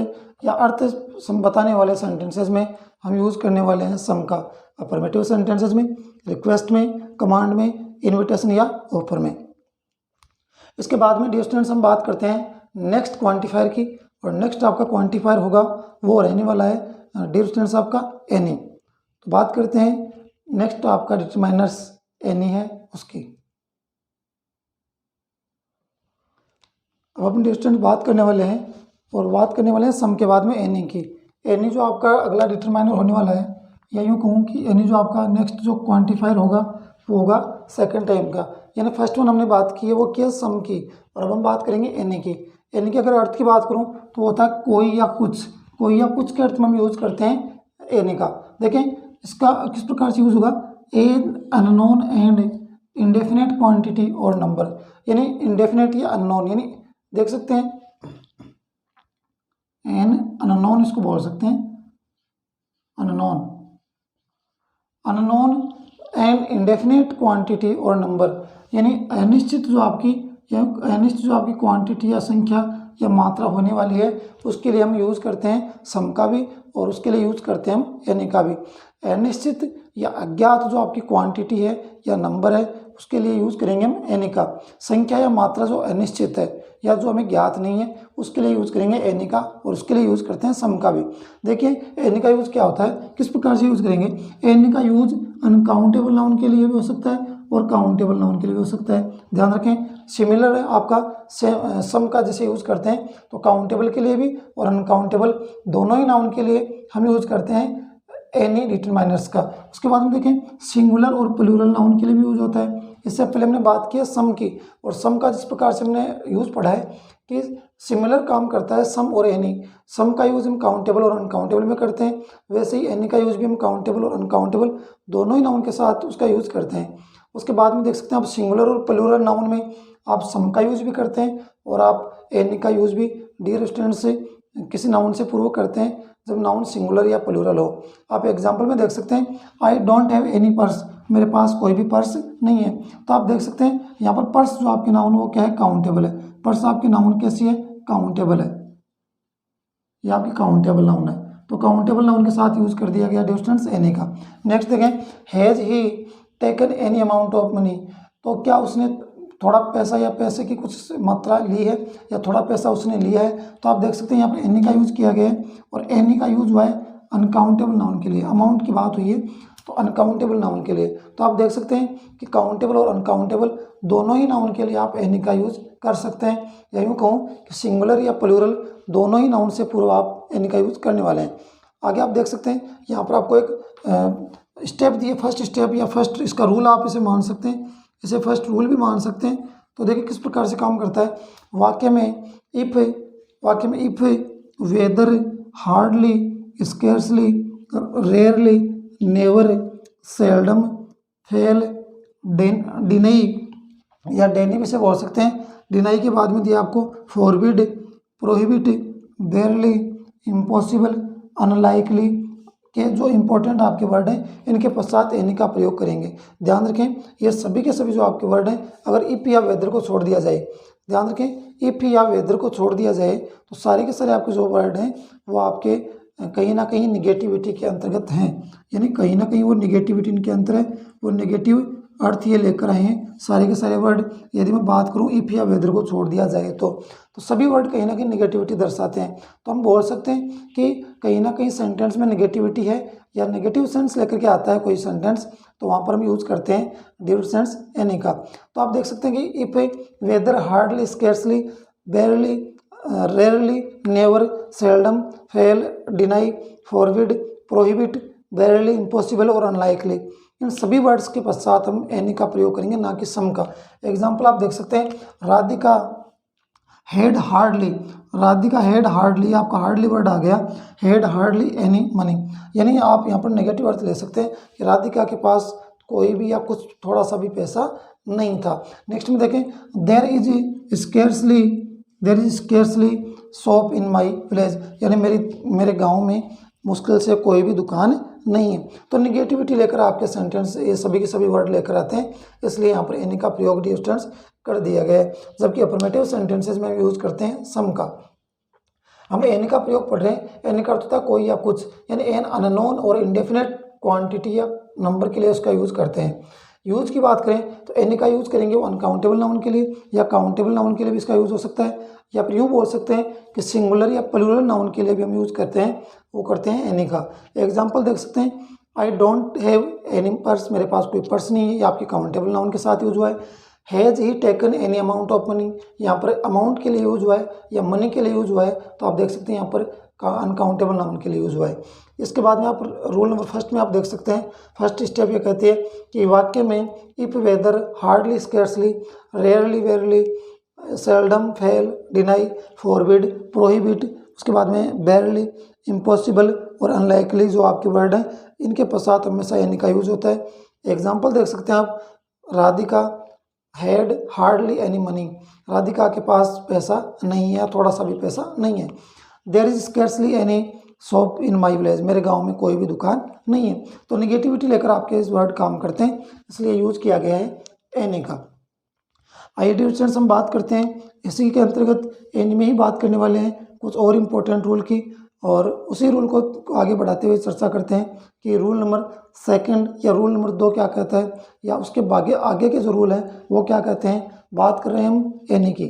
या अर्थ बताने वाले सेंटेंसेस में हम यूज़ करने वाले हैं सम का। अफर्मेटिव सेंटेंसेस में, रिक्वेस्ट में, कमांड में, इन्विटेशन या ऑफर में। इसके बाद में डियर स्टूडेंट्स हम बात करते हैं नेक्स्ट क्वांटिफायर की, और नेक्स्ट आपका क्वांटिफायर होगा वो रहने वाला है डियर स्टूडेंट्स आपका एनी। तो बात करते हैं नेक्स्ट आपका डिटरमाइनर्स एनी है उसकी। अब अपन डियर स्टूडेंट्स बात करने वाले हैं, और बात करने वाले हैं सम के बाद में एनी की। एनी जो आपका अगला डिटरमाइनर होने वाला है, या यूँ कहूँ कि एनी जो आपका नेक्स्ट जो क्वांटिफायर होगा वो होगा सेकंड टाइम का। यानी फर्स्ट वन हमने बात की है वो क्या सम की, और अब हम बात करेंगे एनी की। एनी की अगर अर्थ की बात करूँ तो होता है कोई या कुछ के अर्थ में हम यूज़ करते हैं एनी का। देखें इसका किस प्रकार से यूज़ होगा, an unknown and indefinite quantity और नंबर, यानी इंडेफिनेट या अननोन, यानी देख सकते हैं एन अननोन इसको बोल सकते हैं, अननोन एंड इंडेफिनेट क्वांटिटी और नंबर, यानी अनिश्चित जो आपकी क्वांटिटी या संख्या या मात्रा होने वाली है उसके लिए हम यूज़ करते हैं सम का भी, और उसके लिए यूज़ करते हैं हम एनी का भी। अनिश्चित या अज्ञात जो आपकी क्वांटिटी है या नंबर है उसके लिए यूज़ करेंगे हम एनी का। संख्या या मात्रा जो अनिश्चित है या जो हमें ज्ञात नहीं है उसके लिए यूज़ करेंगे एनी का, और उसके लिए यूज़ करते हैं सम का भी। देखिए एनी का यूज़ क्या होता है, किस प्रकार से यूज़ करेंगे। एनी का यूज़ अनकाउंटेबल नाउन के लिए भी हो सकता है और काउंटेबल नाउन के लिए भी हो सकता है। ध्यान रखें सिमिलर है आपका सम का जैसे यूज़ करते हैं तो काउंटेबल के लिए भी और अनकाउंटेबल दोनों ही नाउन के लिए हम यूज़ करते हैं एनी डिटरमाइनर्स का। उसके बाद में देखें सिंगुलर और प्लूरल नाउन के लिए भी यूज़ होता है। इससे पहले हमने बात की है सम की, और सम का जिस प्रकार से हमने यूज़ पढ़ा है कि सिमिलर काम करता है सम और एनी। सम का यूज़ हम काउंटेबल और अनकाउंटेबल में करते हैं, वैसे ही एनी का यूज़ भी हम काउंटेबल और अनकाउंटेबल दोनों ही नाउन के साथ उसका यूज़ करते हैं। उसके बाद में देख सकते हैं आप सिंगुलर और प्लूरल नाउन में आप सम का यूज़ भी करते हैं और आप एनी का यूज़ भी डियर स्टूडेंट से किसी नाउन से पूर्व करते हैं जब नाउन सिंगुलर या प्लूरल हो। आप एग्जाम्पल में देख सकते हैं I don't have any purse, मेरे पास कोई भी पर्स नहीं है। तो आप देख सकते हैं यहाँ पर पर्स जो आपके नाउन वो क्या है, काउंटेबल है। पर्स आपकी नाउन कैसी है, काउंटेबल है, ये आपकी काउंटेबल नाउन है। तो काउंटेबल नाउन के साथ यूज़ कर दिया गया डिस्टेंस एनी का। नेक्स्ट देखें has he taken any amount of money, तो क्या उसने थोड़ा पैसा या पैसे की कुछ मात्रा ली है या थोड़ा पैसा उसने लिया है। तो आप देख सकते हैं यहाँ पर एनी का यूज़ किया गया है, और एनी का यूज़ हुआ है अनकाउंटेबल नाउन के लिए। अमाउंट की बात हुई है तो अनकाउंटेबल नाउन के लिए। तो आप देख सकते हैं कि काउंटेबल और अनकाउंटेबल दोनों ही नाउन के लिए आप एनी का यूज़ कर सकते हैं, या यूँ कहूँ कि सिंगुलर या प्लूरल दोनों ही नाउन से पूर्व आप एनी का यूज़ करने वाले हैं। आगे आप देख सकते हैं यहाँ पर आपको एक स्टेप दिए, फर्स्ट स्टेप या फर्स्ट इसका रूल आप इसे मान सकते हैं, इसे फर्स्ट रूल भी मान सकते हैं। तो देखिए किस प्रकार से काम करता है। वाक्य में if, whether, hardly, scarcely, rarely, never, seldom, fail, deny या डेनी भी से बोल सकते हैं। डिनाई के बाद में दिया आपको forbid, prohibit, barely, impossible, unlikely के जो इंपॉर्टेंट आपके वर्ड हैं इनके पश्चात एनी का प्रयोग करेंगे। ध्यान रखें ये सभी के सभी जो आपके वर्ड हैं अगर इफ या वेदर को छोड़ दिया जाए, ध्यान रखें इफ या वेदर को छोड़ दिया जाए तो सारे के सारे आपके जो वर्ड हैं वो आपके कहीं ना कहीं निगेटिविटी के अंतर्गत हैं, यानी कहीं ना कहीं वो निगेटिविटी इनके अंतर है, वो निगेटिव अर्थ ये लेकर आए हैं सारे के सारे वर्ड। यदि मैं बात करूं इफ या वेदर को छोड़ दिया जाए तो सभी वर्ड कहीं ना कहीं निगेटिविटी दर्शाते हैं। तो हम बोल सकते हैं कि कहीं ना कहीं सेंटेंस में निगेटिविटी है या नेगेटिव सेंस लेकर के आता है कोई सेंटेंस, तो वहाँ पर हम यूज करते हैं डिव सेंस एनी का। तो आप देख सकते हैं कि if, whether, hardly, scarcely, barely, rarely, never, seldom, fail, deny, forbid, prohibit, barely, impossible और अनलाइकली, इन सभी वर्ड्स के पश्चात हम एनी का प्रयोग करेंगे, ना कि सम का। एग्जाम्पल आप देख सकते हैं, Radhika head hardly, Radhika head hardly, आपका हार्डली वर्ड आ गया, हेड हार्डली एनी मनी, यानी आप यहाँ पर नेगेटिव अर्थ ले सकते हैं कि राधिका के पास कोई भी या कुछ थोड़ा सा भी पैसा नहीं था। नेक्स्ट में देखें, there is scarcely shop in my village, यानी मेरे गाँव में मुश्किल से कोई भी दुकान नहीं है। तो निगेटिविटी लेकर आपके सेंटेंस ये सभी के सभी वर्ड लेकर आते हैं, इसलिए यहाँ पर एनी का प्रयोग डिस्टेंस कर दिया गया है। जबकि अफर्मेटिव सेंटेंसेस में यूज करते हैं सम का। हम एनी का प्रयोग पढ़ रहे हैं, एनी का अर्थ होता है कोई या कुछ, यानी एन अननोन और इंडेफिनेट क्वांटिटी या नंबर के लिए उसका यूज करते हैं। यूज की बात करें तो एनी का यूज करेंगे वो अनकाउंटेबल नाउन के लिए या काउंटेबल नाउन के लिए भी इसका यूज हो सकता है, या फिर यूँ बोल सकते हैं कि सिंगुलर या प्लूरल नाउन के लिए भी हम यूज करते हैं, वो करते हैं एनी का। एग्जाम्पल देख सकते हैं, I don't have any purse, मेरे पास कोई पर्स नहीं है, ये आपकी काउंटेबल नाउन के साथ यूज हुआ है। Has he taken any amount of money, यहाँ पर अमाउंट के लिए यूज हुआ है या मनी के लिए यूज हुआ है, तो आप देख सकते हैं यहाँ पर अनकाउंटेबल नाउन के लिए यूज हुआ है। इसके बाद में आप रूल नंबर फर्स्ट में आप देख सकते हैं, फर्स्ट स्टेप ये कहती है कि वाक्य में if, whether, hardly, scarcely, rarely, barely, seldom, fail, deny, forbid, prohibit, उसके बाद में बेयरली, इम्पॉसिबल और अनलाइकली जो आपके वर्ड हैं इनके पश्चात हमेशा एनी का यूज होता है। एग्जाम्पल देख सकते हैं आप, Radhika had hardly any money, Radhika के पास पैसा नहीं है, थोड़ा सा भी पैसा नहीं है। There is scarcely any shop in my village, मेरे गांव में कोई भी दुकान नहीं है। तो निगेटिविटी लेकर आपके इस वर्ड काम करते हैं, इसलिए यूज किया गया है एनी का। आइए डियर स्टूडेंट्स हम बात करते हैं इसी के अंतर्गत एनी में ही बात करने वाले हैं कुछ और इम्पोर्टेंट रूल की, और उसी रूल को आगे बढ़ाते हुए चर्चा करते हैं कि रूल नंबर सेकंड या रूल नंबर 2 क्या कहता है, या उसके आगे के जो रूल हैं वो क्या कहते हैं। बात कर रहे हैं हम एनी की।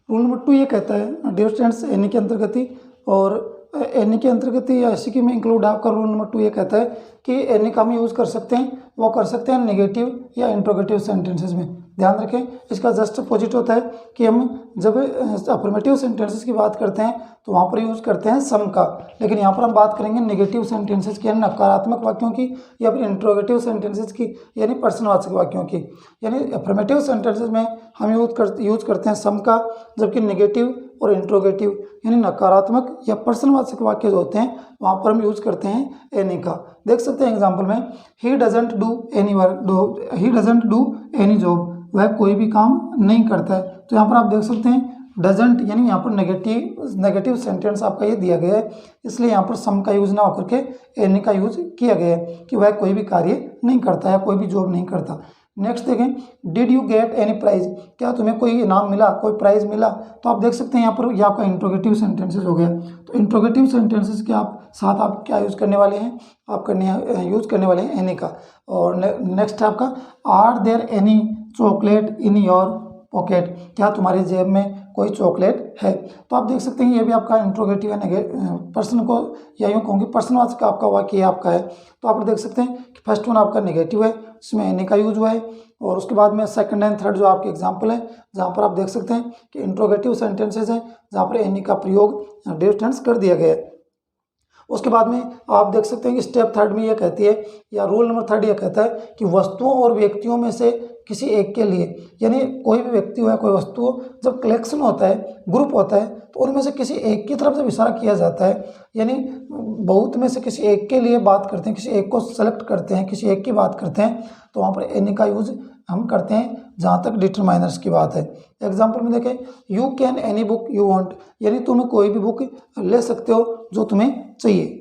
रूल नंबर 2 ये कहता है डियर स्टूडेंट्स एनी के अंतर्गत ही, और एनी के अंतर्गत ही या इसी के में इंक्लूड आपका रूल नंबर 2 ये कहता है कि एनी का हम यूज़ कर सकते हैं, वो कर सकते हैं नेगेटिव या इंट्रोगेटिव सेंटेंसेस में। ध्यान रखें इसका जस्ट अपोजिट होता है कि हम जब अफर्मेटिव सेंटेंसेस की बात करते हैं तो वहाँ पर यूज़ करते हैं सम का, लेकिन यहाँ पर हम बात करेंगे नेगेटिव सेंटेंसेस की यानी नकारात्मक वाक्यों की, या फिर इंट्रोगेटिव सेंटेंसेस की यानी प्रश्नवाचक वाक्यों की। यानी अफर्मेटिव सेंटेंसेस में हम यूज करते हैं सम का, जबकि नेगेटिव और इंट्रोगेटिव यानी नकारात्मक या प्रश्नवाचक वाक्य जो होते हैं वहाँ पर हम यूज करते हैं एनी का। देख सकते हैं एग्जाम्पल में, he doesn't do any work, he doesn't do any job, वह कोई भी काम नहीं करता है। तो यहाँ पर आप देख सकते हैं डजंट यानी यहाँ पर नेगेटिव सेंटेंस आपका ये दिया गया है, इसलिए यहाँ पर सम का यूज ना होकर के एनी का यूज किया गया है कि वह कोई भी कार्य नहीं करता या कोई भी जॉब नहीं करता। नेक्स्ट देखें, did you get any prize, क्या तुम्हें कोई इनाम मिला, कोई प्राइज मिला। तो आप देख सकते हैं यहाँ पर यह आपका इंट्रोगेटिव सेंटेंसेस हो गया। तो इंट्रोगेटिव सेंटेंसेस के साथ आप क्या यूज करने वाले हैं, आप यूज करने वाले हैं एनी का। और नेक्स्ट है आपका, are there any chocolate in your pocket, क्या तुम्हारी जेब में कोई चॉकलेट है। तो आप देख सकते हैं ये भी आपका इंट्रोगेटिव है, पर्सन को या यूँ कहूँगी प्रश्नवाचक आपका वाक्य आपका है। तो आप देख सकते हैं कि फर्स्ट वन आपका नेगेटिव है, इसमें एनी का यूज हुआ है, और उसके बाद में सेकंड एंड थर्ड जो आपके एग्जाम्पल है जहाँ पर आप देख सकते हैं कि इंट्रोगेटिव सेंटेंसेज हैं जहाँ पर एनी का प्रयोग डिस्टेंस कर दिया गया है। उसके बाद में आप देख सकते हैं कि स्टेप थर्ड में ये कहती है या रूल नंबर 3 ये कहता है कि वस्तुओं और व्यक्तियों में से किसी एक के लिए, यानी कोई भी व्यक्ति हो या कोई वस्तु हो, जब कलेक्शन होता है, ग्रुप होता है, तो उनमें से किसी एक की तरफ जब इशारा किया जाता है, यानी बहुत में से किसी एक के लिए बात करते हैं, किसी एक को सेलेक्ट करते हैं, किसी एक की बात करते हैं, तो वहाँ पर एनी का यूज हम करते हैं जहाँ तक डिटरमाइनर्स की बात है। एग्जाम्पल में देखें, you can any book you want, यानी तुम कोई भी बुक ले सकते हो जो तुम्हें चाहिए।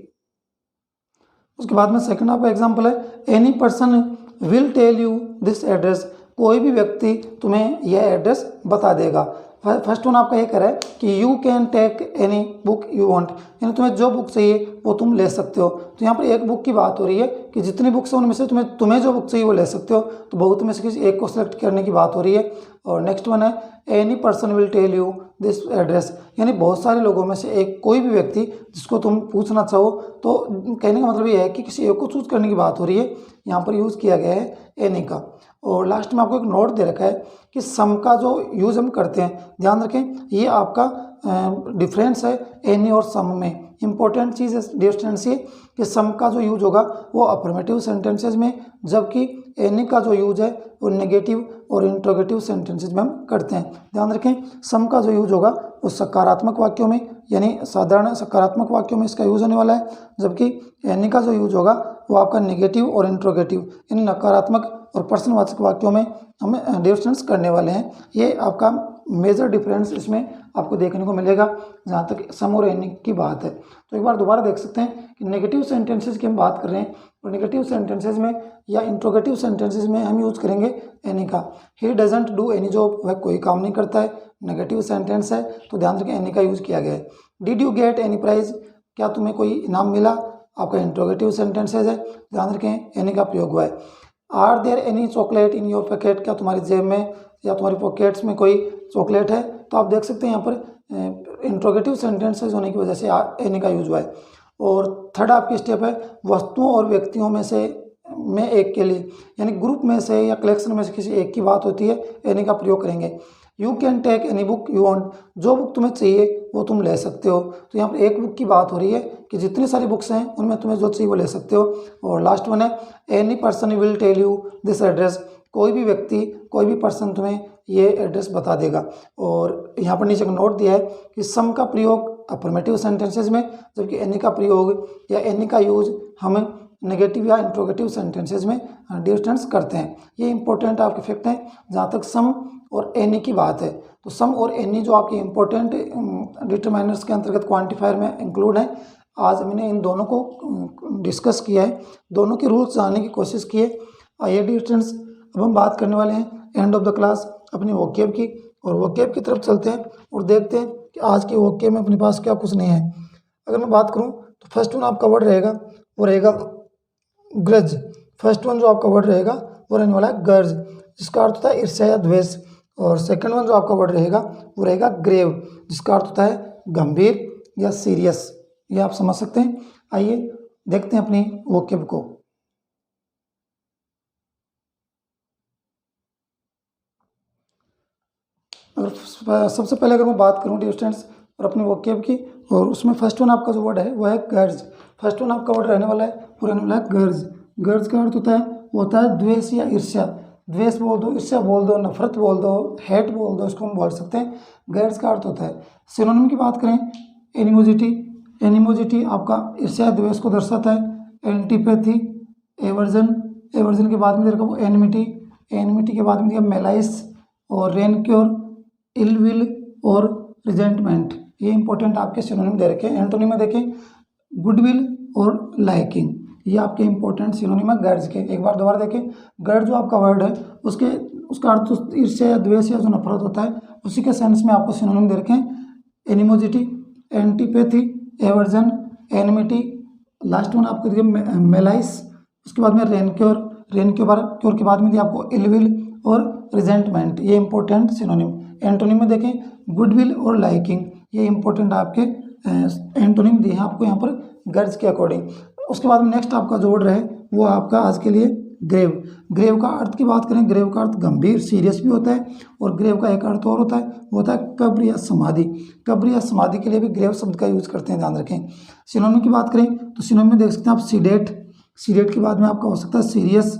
उसके बाद में सेकंड आपका एग्जाम्पल है, any person will tell you this address, कोई भी व्यक्ति तुम्हें यह एड्रेस बता देगा। फर्स्ट वन आपका ये कह रहा है कि you can take any book you want, यानी तुम्हें जो बुक चाहिए वो तुम ले सकते हो। तो यहाँ पर एक बुक की बात हो रही है कि जितनी बुक्स हैं उनमें से तुम्हें जो बुक चाहिए वो ले सकते हो, तो बहुत में से किसी एक को सेलेक्ट करने की बात हो रही है। और नेक्स्ट वन है, any person will tell you this address, यानी बहुत सारे लोगों में से एक कोई भी व्यक्ति जिसको तुम पूछना चाहो, तो कहने का मतलब ये है कि किसी एक को चूज करने की बात हो रही है, यहाँ पर यूज़ किया गया है एनी का। और लास्ट में आपको एक नोट दे रखा है कि सम का जो यूज़ हम करते हैं, ध्यान रखें ये आपका डिफरेंस है एनी और सम में। इंपॉर्टेंट चीज़ है डिफरेंस ये कि सम का जो यूज होगा वो अफर्मेटिव सेंटेंसेज में, जबकि एनी का जो यूज है वो नेगेटिव और इंट्रोगेटिव सेंटेंसेज में हम करते हैं। ध्यान रखें, सम का जो यूज होगा वो सकारात्मक वाक्यों में, यानी साधारण सकारात्मक वाक्यों में इसका यूज होने वाला है, जबकि एनी का जो यूज होगा वो आपका नेगेटिव और इंट्रोगेटिव यानी नकारात्मक और प्रश्नवाचक वाक्यों में हमें डिफरेंस करने वाले हैं। ये आपका मेजर डिफरेंस इसमें आपको देखने को मिलेगा जहाँ तक सम और एनी की बात है। तो एक बार दोबारा देख सकते हैं कि नेगेटिव सेंटेंसेज की हम बात कर रहे हैं, और नेगेटिव सेंटेंसेज में या इंट्रोगेटिव सेंटेंसेज में हम यूज़ करेंगे एनी का। He doesn't do any job, वह कोई काम नहीं करता है, नेगेटिव सेंटेंस है, तो ध्यान रखें एनी का यूज़ किया गया है। Did you get any prize, क्या तुम्हें कोई इनाम मिला, आपका इंट्रोगेटिव सेंटेंसेज है, ध्यान रखें एनी का प्रयोग हुआ है। Are there any chocolate in your packet, क्या तुम्हारी जेब में या तुम्हारी पॉकेट्स में कोई चॉकलेट है, तो आप देख सकते हैं यहाँ पर इंट्रोगेटिव सेंटेंसेज होने की वजह से एनी का यूज हुआ है। और थर्ड आपकी स्टेप है, वस्तुओं और व्यक्तियों में से एक के लिए, यानी ग्रुप में से या कलेक्शन में से किसी एक की बात होती है, एनी का प्रयोग करेंगे। You can take any book you want, जो बुक तुम्हें चाहिए वो तुम ले सकते हो, तो यहाँ पर एक बुक की बात हो रही है कि जितनी सारी बुक्स हैं उनमें तुम्हें जो चाहिए वो ले सकते हो। और लास्ट वन है, any person will tell you this address, कोई भी व्यक्ति कोई भी पर्सन तुम्हें ये एड्रेस बता देगा। और यहाँ पर नीचे एक नोट दिया है कि सम का प्रयोग अफर्मेटिव सेंटेंसेज में, जबकि एनी का प्रयोग या एनी का यूज हम नेगेटिव या इंट्रोगेटिव सेंटेंसेज में डिफरेंस करते हैं। ये इंपॉर्टेंट आपके फैक्ट हैं जहाँ तक सम और एनी की बात है। तो सम और एनी जो आपके इंपॉर्टेंट डिटरमाइनर्स के अंतर्गत क्वांटिफायर में इंक्लूड है। आज हमने इन दोनों को डिस्कस किया है, दोनों के रूल्स जानने की कोशिश की है। आइए डिफरेंस अब हम बात करने वाले हैं एंड ऑफ द क्लास अपनी वोकेब की, और वोकेब की तरफ चलते हैं और देखते हैं कि आज के वोकेब में अपने पास क्या कुछ नहीं है। अगर मैं बात करूं तो फर्स्ट वन आपका वर्ड रहेगा वो रहेगा ग्रज। फर्स्ट वन जो आपका वर्ड रहेगा वो रहने वाला है गर्ज, जिसका अर्थ होता है ईर्ष्या या द्वेष। और सेकंड वन जो आपका वर्ड रहेगा वो रहेगा ग्रेव, जिसका अर्थ होता है गंभीर या सीरियस। ये आप समझ सकते हैं। आइए देखते हैं अपनी वोकेब को। अगर सबसे पहले अगर मैं बात करूं डियर स्टूडेंट्स और अपनी वोकेब की, और उसमें फर्स्ट वन आपका जो वर्ड है वो है गर्ज। फर्स्ट वन आपका वर्ड रहने वाला है वो रहने वाला है गर्ज। गर्ज का अर्थ होता है वो होता है द्वेष या ईर्ष्या। द्वेष बोल दो, ईर्ष्या बोल दो, नफरत बोल दो, हेट बोल दो, इसको हम बोल सकते हैं। गर्ज का अर्थ होता है। सिनोनिम की बात करें, एनिमोजिटी। एनिमोजिटी आपका ईर्ष्या द्वेष को दर्शाता है। Antipathy, aversion. एवर्जन के बाद में देखो वो एनिमिटी। एनिमिटी के बाद में दिया मेलाइस और रेनक्योर, इल विल और रिजेंटमेंट। ये इंपॉर्टेंट आपके सिनोनिम दे रखे हैं। एंटोनिम में देखें गुडविल और लाइकिंग, ये आपके इंपॉर्टेंट सिनोनिम है गर्ज के। एक बार दोबारा देखें, गर्ज जो आपका वर्ड है उसका अर्थ ईर्ष्या या द्वेष या जो नफरत होता है उसी के सेंस में आपको सिनोनिम दे रखे हैं। Animosity, antipathy, aversion, enmity. Last one आपको दिया मेलाइस। उसके बाद में रेनक्योर। रेनक्योर के बाद में दिया आपको इलविल और रिजेंटमेंट। ये इंपॉर्टेंट सिनोनिम। एंटोनिम में देखें गुडविल और लाइकिंग, ये इंपॉर्टेंट आपके एंटोनिम दिए हैं आपको यहाँ पर गर्ज के अकॉर्डिंग। उसके बाद में नेक्स्ट आपका जो वर्ड है वो आपका आज के लिए ग्रेव। ग्रेव का अर्थ की बात करें, ग्रेव का अर्थ गंभीर, सीरियस भी होता है। और ग्रेव का एक अर्थ और होता है, वो होता है कब्र या समाधि। कब्र या समाधि के लिए भी ग्रेव शब्द का यूज करते हैं, ध्यान रखें। सिनोनिम की बात करें तो सिनोनिम में देख सकते हैं आप सीडेट। सीडेट के बाद में आपका हो सकता है सीरियस,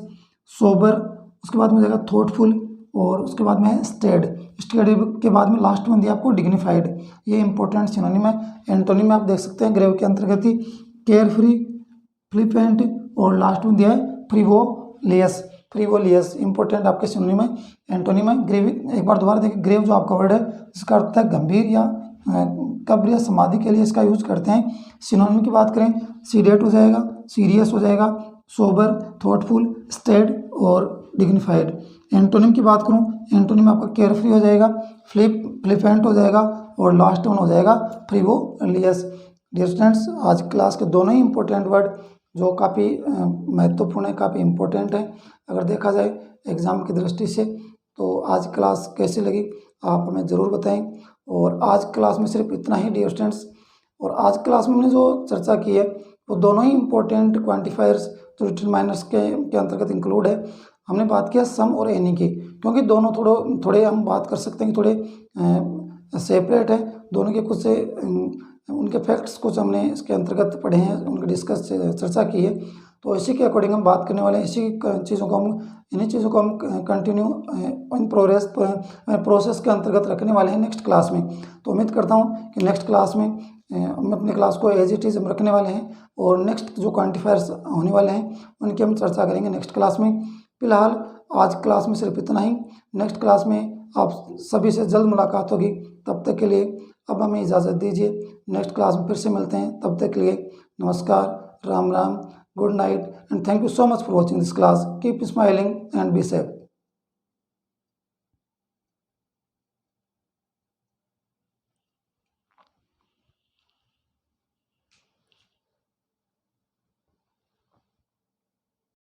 सोबर उसके बाद में हो जाएगा थॉटफुल, और उसके बाद में है स्टेड। स्टेड के बाद में लास्ट में दिया आपको डिग्निफाइड। ये इंपॉर्टेंट सिनोनिम है। एंटोनिम में आप देख सकते हैं ग्रेव के अंतर्गत ही केयर फ्री, फ्लिपेंट, और लास्ट में दिया है फ्रीवोलियस। फ्रीवोलियस इंपॉर्टेंट आपके सिनोनिम है, एंटोनिम है। ग्रेव एक बार दोबारा देखिए, ग्रेव जो आपका वर्ड है इसका अर्थ है गंभीर या कब्र या समाधि के लिए इसका यूज करते हैं। सिनोनिम की बात करें, सीरियट हो जाएगा, सीरियस हो जाएगा, सोबर, थॉटफुल, स्टेड और डिग्निफाइड। एंटोनिम की बात करूं, एंटोनिम आपका केयरफ्री हो जाएगा, फ्लिपेंट हो जाएगा, और लास्ट वन हो जाएगा फ्रीवोलियस। डियर स्टूडेंट्स, आज क्लास के दोनों ही इंपॉर्टेंट वर्ड जो काफ़ी महत्वपूर्ण है, काफ़ी इंपॉर्टेंट है अगर देखा जाए एग्ज़ाम की दृष्टि से। तो आज क्लास कैसी लगी आप हमें ज़रूर बताएं। और आज क्लास में सिर्फ इतना ही डियर स्टूडेंट्स। और आज क्लास में हमने जो चर्चा की है वो दोनों ही इंपॉर्टेंट क्वांटिफायर्स जो रिटन माइनर्स के अंतर्गत इंक्लूड है। हमने बात किया सम और एनी की, क्योंकि दोनों थोड़े हम बात कर सकते हैं कि थोड़े सेपरेट है दोनों के। कुछ से उनके फैक्ट्स कुछ हमने इसके अंतर्गत पढ़े हैं, उनकी डिस्कस चर्चा की है। तो इसी के अकॉर्डिंग हम बात करने वाले हैं। इन्हीं चीज़ों को हम कंटिन्यू इन प्रोसेस के अंतर्गत रखने वाले हैं नेक्स्ट क्लास में। तो उम्मीद करता हूँ कि नेक्स्ट क्लास में हम अपने क्लास को एज इट इज़ हम रखने वाले हैं, और नेक्स्ट जो क्वांटिफायर्स होने वाले हैं उनकी हम चर्चा करेंगे नेक्स्ट क्लास में। फिलहाल आज क्लास में सिर्फ इतना ही। नेक्स्ट क्लास में आप सभी से जल्द मुलाकात होगी। तब तक के लिए अब हमें इजाज़त दीजिए। नेक्स्ट क्लास में फिर से मिलते हैं, तब तक के लिए नमस्कार, Ram Ram, good night, and thank you so much for watching this class. Keep smiling and be safe.